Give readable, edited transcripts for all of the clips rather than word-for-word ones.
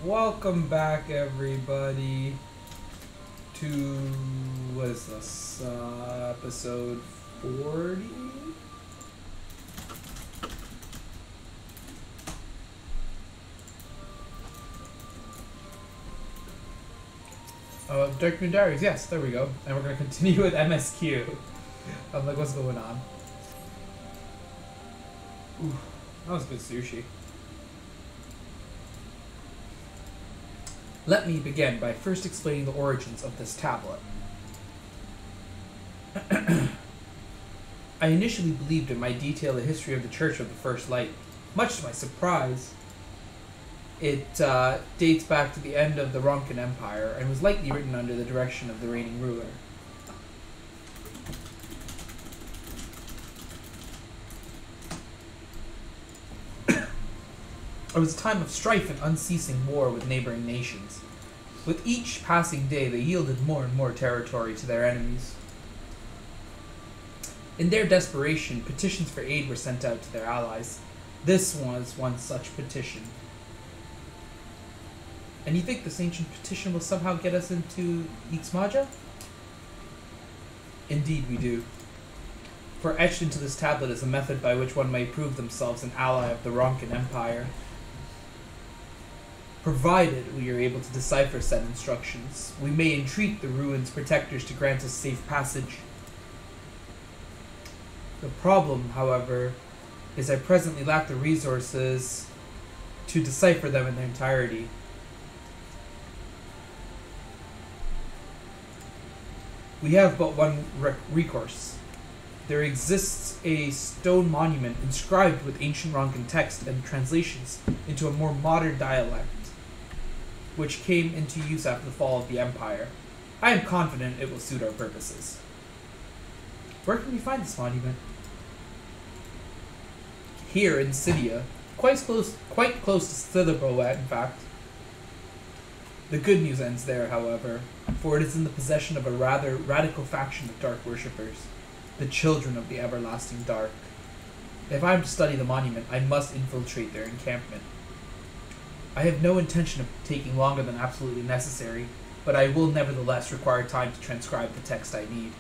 Welcome back, everybody, to what is this? Episode 40. Darkmoon Diaries. Yes, there we go. And we're gonna continue with MSQ. I'm like, what's going on? Ooh, that was good sushi. Let me begin by first explaining the origins of this tablet. I initially believed it might detail the history of the Church of the First Light. Much to my surprise, it dates back to the end of the Ronkan Empire and was likely written under the direction of the reigning ruler. It was a time of strife and unceasing war with neighboring nations. With each passing day, they yielded more and more territory to their enemies. In their desperation, petitions for aid were sent out to their allies. This was one such petition. And you think this ancient petition will somehow get us into Ixmaja? Indeed we do. For etched into this tablet is a method by which one may prove themselves an ally of the Ronkan Empire, provided we are able to decipher said instructions. We may entreat the ruins' protectors to grant us safe passage. The problem, however, is I presently lack the resources to decipher them in their entirety. We have but one recourse. There exists a stone monument inscribed with ancient Ronkan text and translations into a more modern dialect, which came into use after the fall of the Empire. I am confident it will suit our purposes. Where can we find this monument? Here in Cydia, quite close to Slitherbow, in fact. The good news ends there, however, for it is in the possession of a rather radical faction of dark worshippers, the Children of the Everlasting Dark. If I am to study the monument, I must infiltrate their encampment. I have no intention of taking longer than absolutely necessary, but I will nevertheless require time to transcribe the text I need,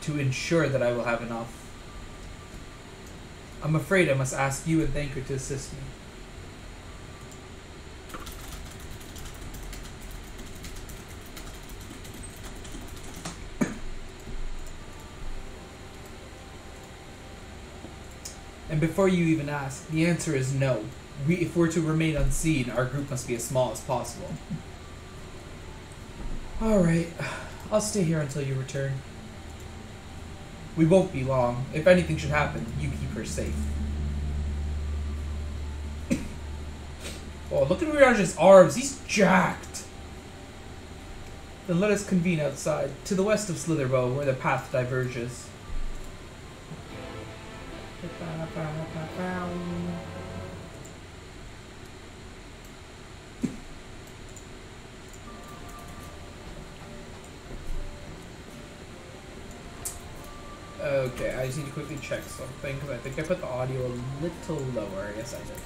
to ensure that I will have enough. I'm afraid I must ask you and Thanker to assist me. And before you even ask, the answer is no. If we're to remain unseen, our group must be as small as possible. Alright, I'll stay here until you return. We won't be long. If anything should happen, you keep her safe. Oh, look at Mirage's arms. He's jacked. Then let us convene outside, to the west of Slitherbow, where the path diverges. Okay, I just need to quickly check something, because I think I put the audio a little lower. Yes, I did.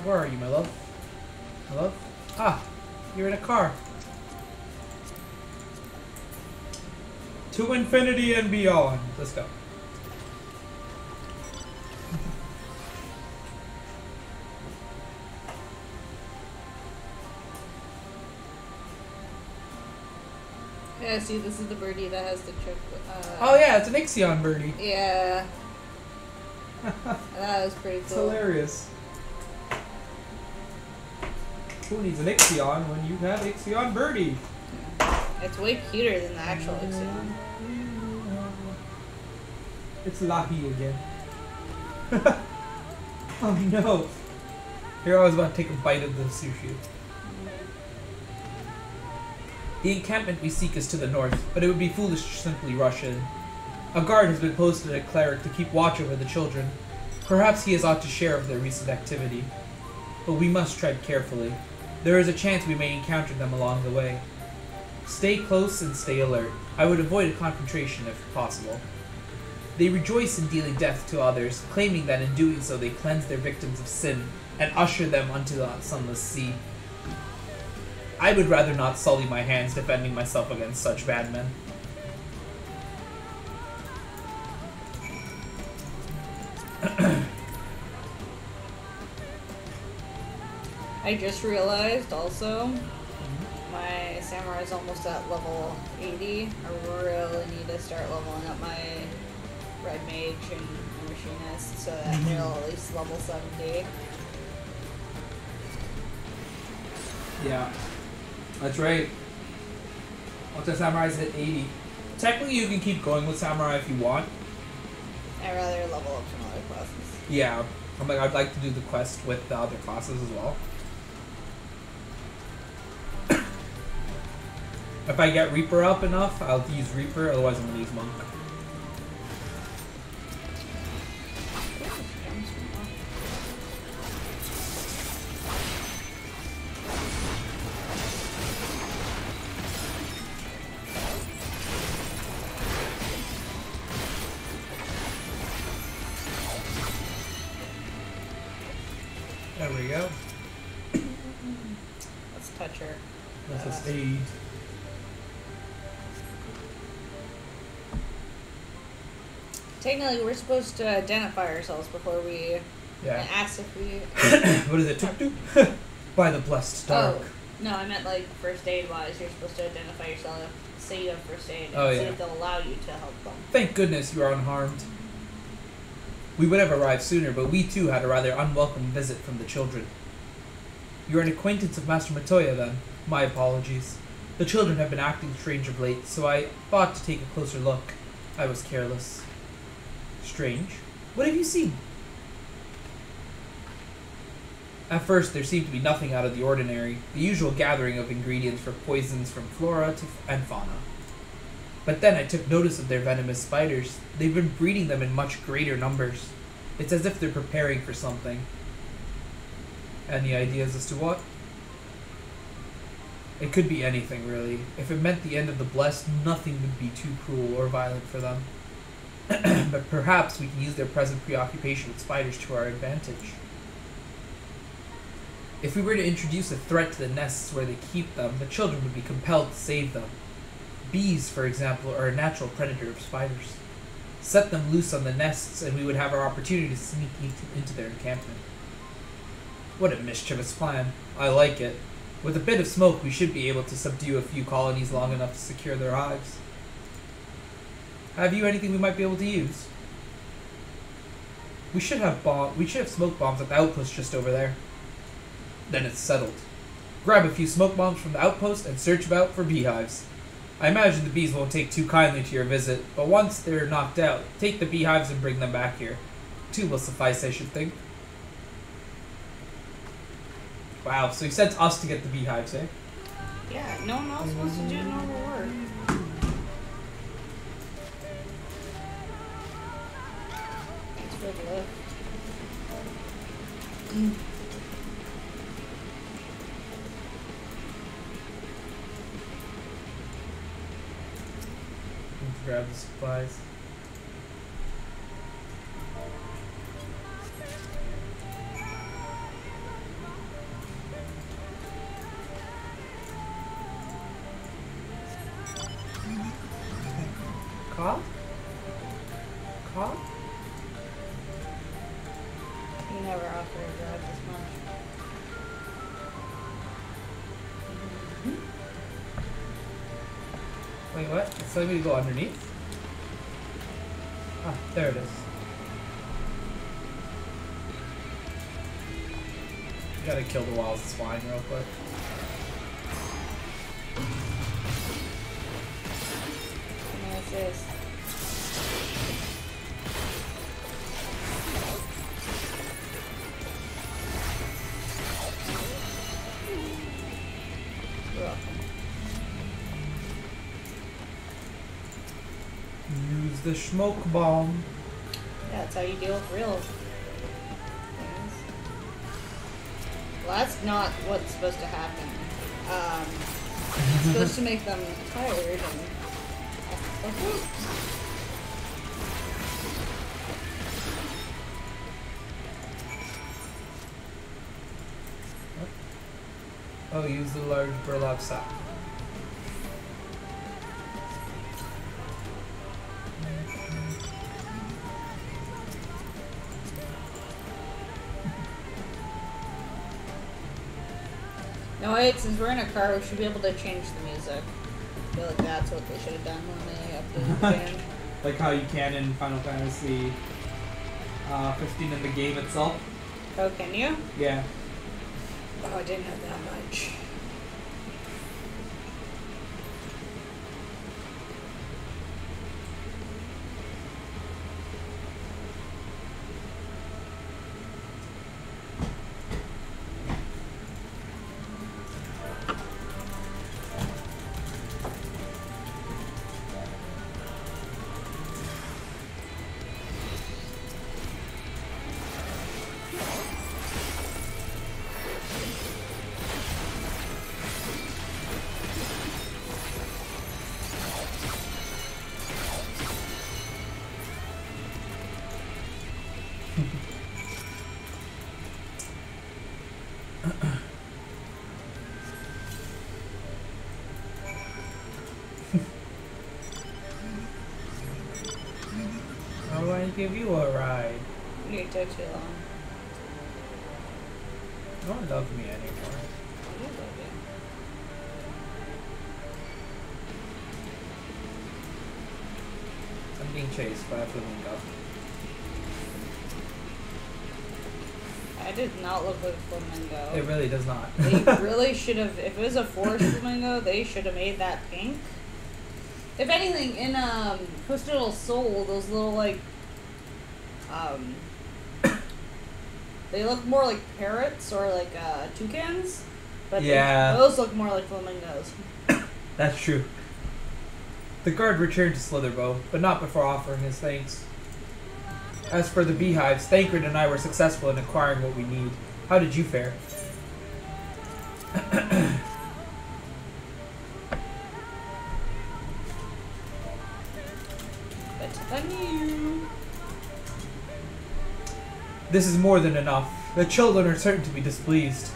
Where are you, my love? My love? Ah, you're in a car. To infinity and beyond. Let's go. Yeah, see, this is the birdie that has the trick. Oh yeah, it's an Ixion birdie. Yeah. That was pretty cool. It's hilarious. Who needs an Ixion when you have Ixion birdie? It's way cuter than the actual Ixion. It's Lahi again. Oh no. Here I was about to take a bite of the sushi. The encampment we seek is to the north, but it would be foolish to simply rush in. A guard has been posted at Cleric to keep watch over the children. Perhaps he has ought to share of their recent activity. But we must tread carefully. There is a chance we may encounter them along the way. Stay close and stay alert. I would avoid a confrontation if possible. They rejoice in dealing death to others, claiming that in doing so they cleanse their victims of sin and usher them onto the sunless sea. I would rather not sully my hands defending myself against such bad men. I just realized also my samurai is almost at level 80. I really need to start leveling up my red mage and machinist so that they're all at least level 70. Yeah, that's right. Once the samurai's hit 80. Technically, you can keep going with samurai if you want. I'd rather level up some other classes. Yeah, I'd like to do the quest with the other classes as well. If I get Reaper up enough, I'll use Reaper, otherwise I'm gonna use Monk. There we go. Let's touch her. Let's just aid. Technically, we're supposed to identify ourselves before we ask if we... What is it? Tuk-tuk? By the blessed dark. Oh, no, I meant like first aid wise. You're supposed to identify yourself, say you have first aid, and see if they'll allow you to help them. Thank goodness you are unharmed. We would have arrived sooner, but we too had a rather unwelcome visit from the children. You're an acquaintance of Master Matoya, then? My apologies. The children have been acting strange of late, so I thought to take a closer look. I was careless. Strange? What have you seen? At first, there seemed to be nothing out of the ordinary, the usual gathering of ingredients for poisons from flora and fauna. But then I took notice of their venomous spiders. They've been breeding them in much greater numbers. It's as if they're preparing for something. Any ideas as to what? It could be anything, really. If it meant the end of the blessed, nothing would be too cruel or violent for them. But perhaps we can use their present preoccupation with spiders to our advantage. If we were to introduce a threat to the nests where they keep them, the children would be compelled to save them. Bees, for example, are a natural predator of spiders. Set them loose on the nests, and we would have our opportunity to sneak into their encampment. What a mischievous plan. I like it. With a bit of smoke, we should be able to subdue a few colonies long enough to secure their hives. Have you anything we might be able to use? We should have smoke bombs at the outpost just over there. Then it's settled. Grab a few smoke bombs from the outpost and search about for beehives. I imagine the bees won't take too kindly to your visit, but once they're knocked out, take the beehives and bring them back here. 2 will suffice, I should think. Wow, so he sent us to get the beehives, eh? Yeah, no one else wants to do normal work. Thanks for the lift. Grab the supplies. Cop? Cop? You never offer to drive this much. Wait, what? It's telling me to go underneath? Ah, there it is. Gotta kill the walls of swine real quick. What's this? You're welcome. Use the smoke bomb. Yeah, that's how you deal with real things. Well, that's not what's supposed to happen. It's supposed to make them tired and... Oh, use the large burlap sack. No, wait, since we're in a car, we should be able to change the music. I feel like that's what they should have done when they updated the game. Like how you can in Final Fantasy 15 in the game itself. Oh, can you? Yeah. Oh, I didn't have that much. I want to give you a ride. You took too long. You don't love me anymore. I do love you. I'm being chased by a flamingo. I did not look like a flamingo. It really does not. They really should have, if it was a forest flamingo, they should have made that pink. If anything, in Postal Soul, those little, like, they look more like parrots or like toucans, but Yeah. those look more like flamingos. That's true. The guard returned to Slitherbow, but not before offering his thanks. As for the beehives, Thancred and I were successful in acquiring what we need. How did you fare? Better than you. This is more than enough. The children are certain to be displeased.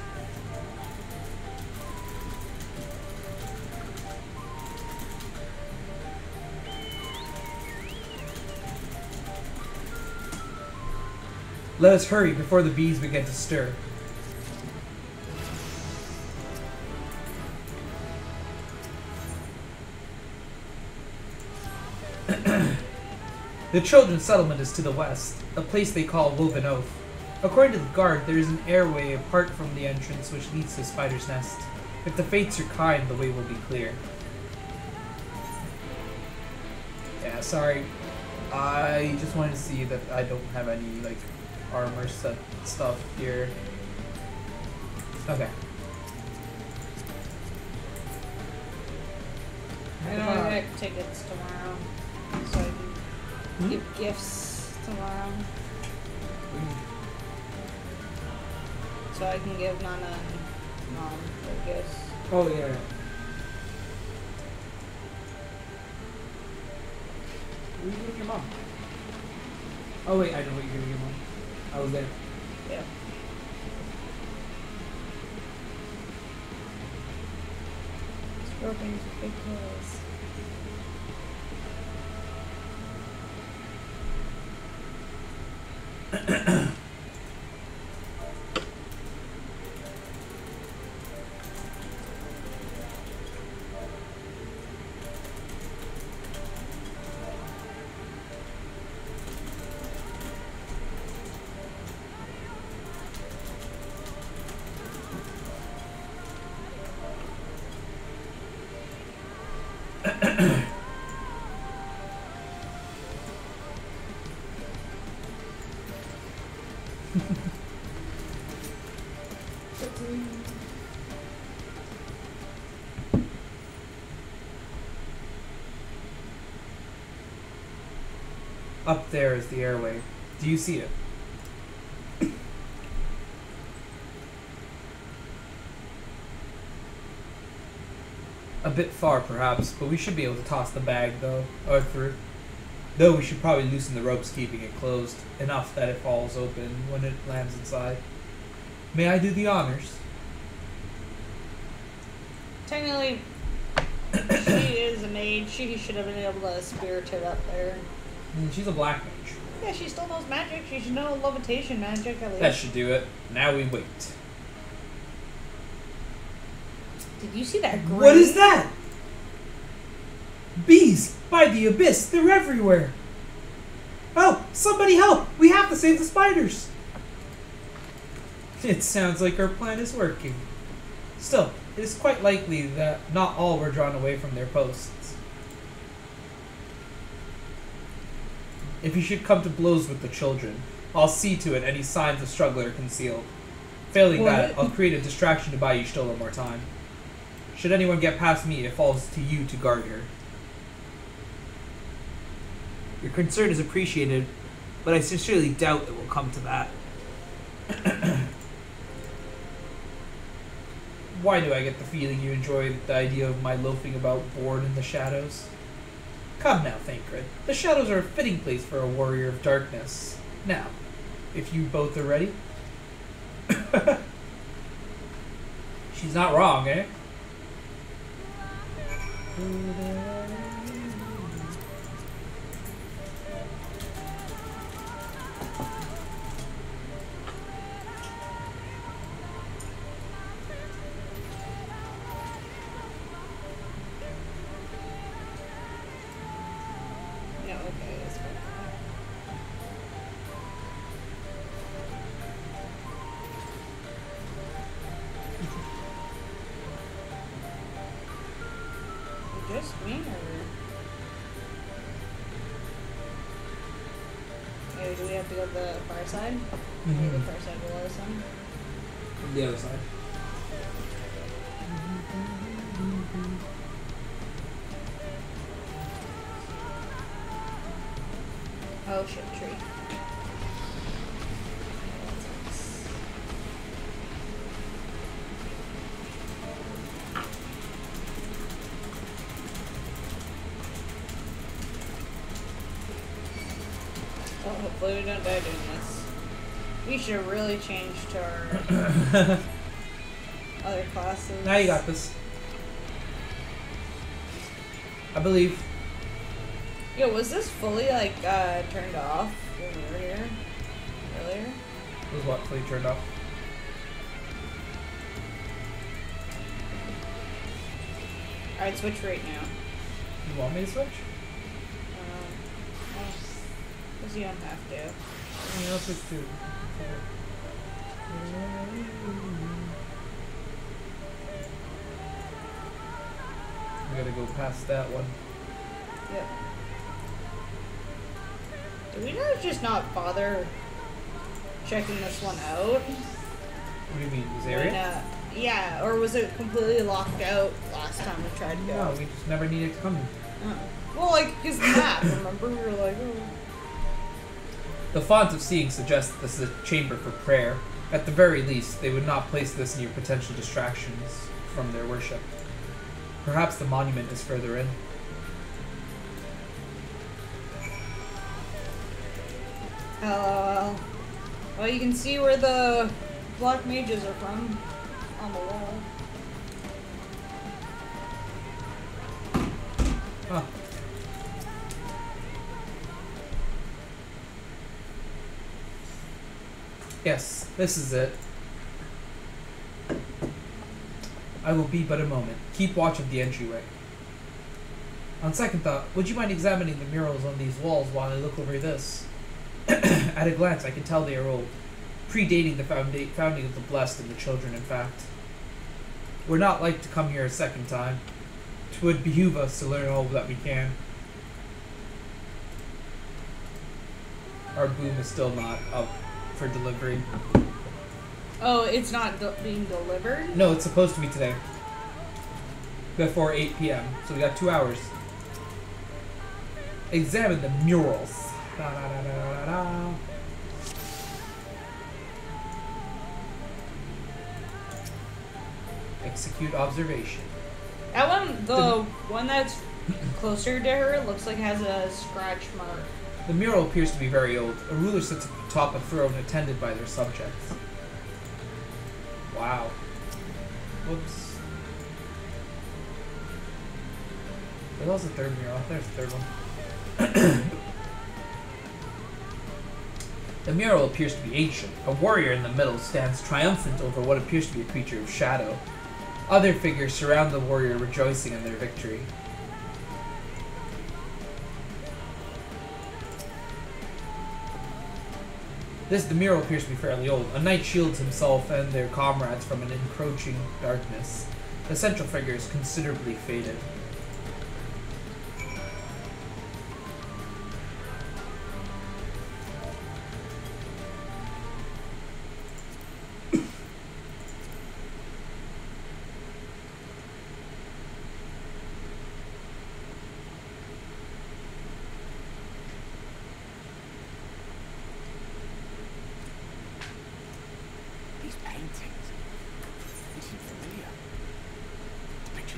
Let us hurry before the bees begin to stir. The children's settlement is to the west, a place they call Woven Oath. According to the guard, there is an airway apart from the entrance which leads to Spider's Nest. If the fates are kind, the way will be clear. Yeah, sorry. I just wanted to see that I don't have any, like, armor set stuff here. Okay. I'm gonna get tickets tomorrow, so I can give gifts tomorrow. So I can give Nana and Mom their gifts. Oh yeah. What are you giving your mom? Oh wait, I know what you're giving your mom. I was there. Yeah. Scorpions with big claws. Up there is the airway. Do you see it? A bit far, perhaps, but we should be able to toss the bag, though, or through. Though we should probably loosen the ropes keeping it closed, enough that it falls open when it lands inside. May I do the honors? technically, she is a mage. She should have been able to spirit it up there. She's a black mage. Yeah, she still knows magic. She should know levitation magic at least. That should do it. Now we wait. Did you see that green? What is that? Bees! By the abyss! They're everywhere! Help! Somebody help! We have to save the spiders! It sounds like our plan is working. Still, it is quite likely that not all were drawn away from their posts. If you should come to blows with the children, I'll see to it any signs of struggle are concealed. Failing that, I'll create a distraction to buy you Stola more time. Should anyone get past me, it falls to you to guard her. Your concern is appreciated, but I sincerely doubt it will come to that. Why do I get the feeling you enjoy the idea of my loafing about bored in the shadows? Come now, Thancred. The shadows are a fitting place for a warrior of darkness. Now, if you both are ready. She's not wrong, eh? No, okay, that's fine. Just me, or? Yeah, do we have to go to the far side? Mm-hmm. The far side below the sun? From the other side. Oh shit, tree. Oh, hopefully we don't die doing this. We should have really changed to our other classes. Now you got this. I believe. Yo, was this fully like turned off when we were here earlier? Was what fully turned off? Alright, switch right now. You want me to switch? Because you don't have to. Yeah, I'll switch too. We gotta go past that one. Yep. Did we not just not bother checking this one out? What do you mean, this area? Yeah, or was it completely locked out last time we tried to go? No, we just never needed to come here. Well, like, his map, remember? We were like, oh. The font of seeing suggests that this is a chamber for prayer. At the very least, they would not place this near potential distractions from their worship. Perhaps the monument is further in. LOL. Well, you can see where the black mages are from on the wall. Huh. Yes, this is it. I will be but a moment. Keep watch of the entryway. On second thought, would you mind examining the murals on these walls while I look over this? At a glance, I can tell they are old, predating the founding of the Blessed and the Children, in fact. We're not like to come here a second time. 'Twould behoove us to learn all that we can. Our boom is still not up for delivery. Oh, it's not being delivered? No, it's supposed to be today. Before 8 p.m. So we got 2 hours. Examine the murals. Da, da, da, da, da, da. Execute observation. That one, the one that's closer to her, looks like it has a scratch mark. The mural appears to be very old. A ruler sits atop a throne attended by their subjects. Wow. Whoops. What was the third mural? There's the third one. The mural appears to be ancient. A warrior in the middle stands triumphant over what appears to be a creature of shadow. Other figures surround the warrior, rejoicing in their victory. The mural appears to be fairly old. A knight shields himself and their comrades from an encroaching darkness. The central figure is considerably faded.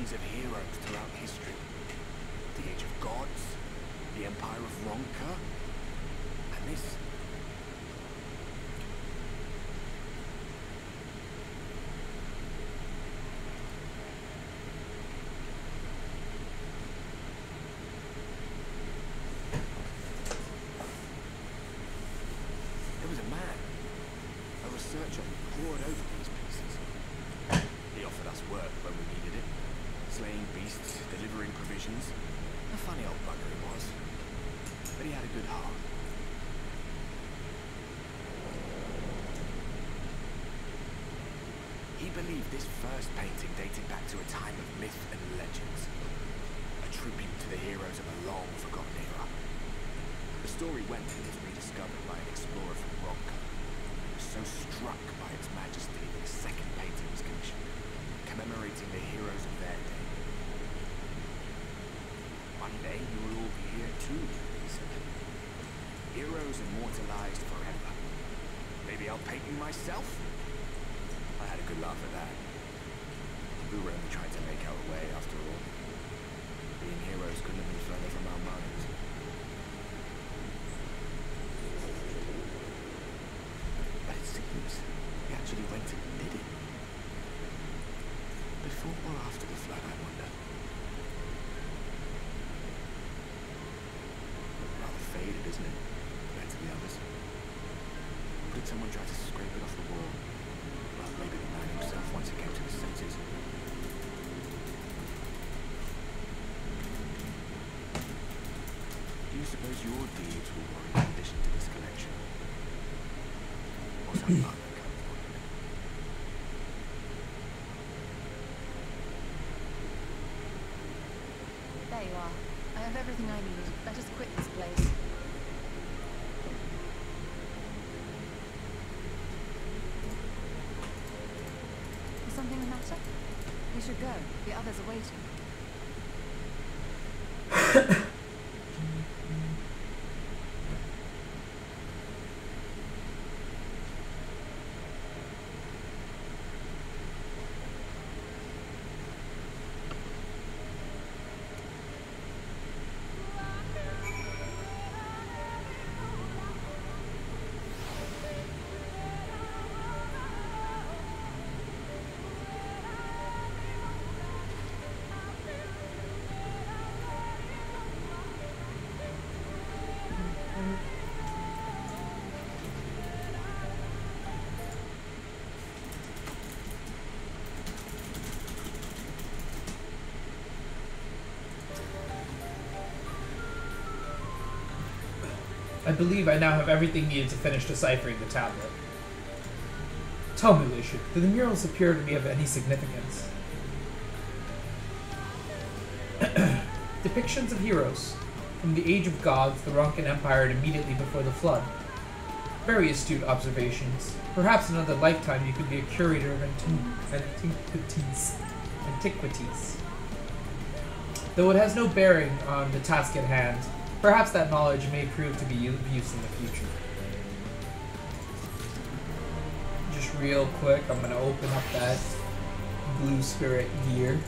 Of heroes throughout history. The Age of Gods, the Empire of Ronka, and this. There was a man, a researcher who pored over these pieces. He offered us work when we needed it. Slaying beasts, delivering provisions. A funny old bugger he was. But he had a good heart. He believed this first painting dated back to a time of myth and legends. A tribute to the heroes of a long-forgotten era. The story went that it was rediscovered by an explorer from Ronka, who was so struck by its majesty that a second painting was commissioned, commemorating the heroes of their day. One day you will all be here too, he said. Heroes immortalized forever. Maybe I'll paint you myself? I had a good laugh at that. We were only trying to make our way after all. Being heroes couldn't have been further from our minds. But it seems we actually went and did it. Before or after the flood, I wonder. Rather faded, isn't it, compared to the others? Did someone try to scrape it off the wall? Well, maybe the man himself once he came to his senses. Do you suppose your deeds will warrant an addition to this collection? Or some other kind of monument? There you are. I have everything I need. Let us quit this place. Is something the matter? We should go. The others are waiting. I believe I now have everything needed to finish deciphering the tablet. Tell me, Lucian, do the murals appear to be of any significance? Depictions of heroes, from the Age of Gods, the Ronkan Empire, and immediately before the Flood. Very astute observations. Perhaps in another lifetime you could be a curator of antiquities. Though it has no bearing on the task at hand, perhaps that knowledge may prove to be of use in the future. Just real quick, I'm going to open up that Blue Spirit gear.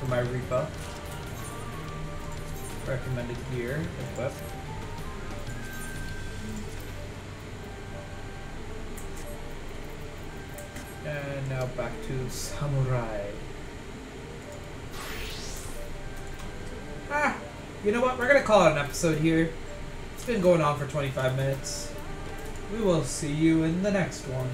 For my Reaper. Recommended gear, equip. And now back to Samurai. You know what? We're gonna call it an episode here. It's been going on for 25 minutes. We will see you in the next one.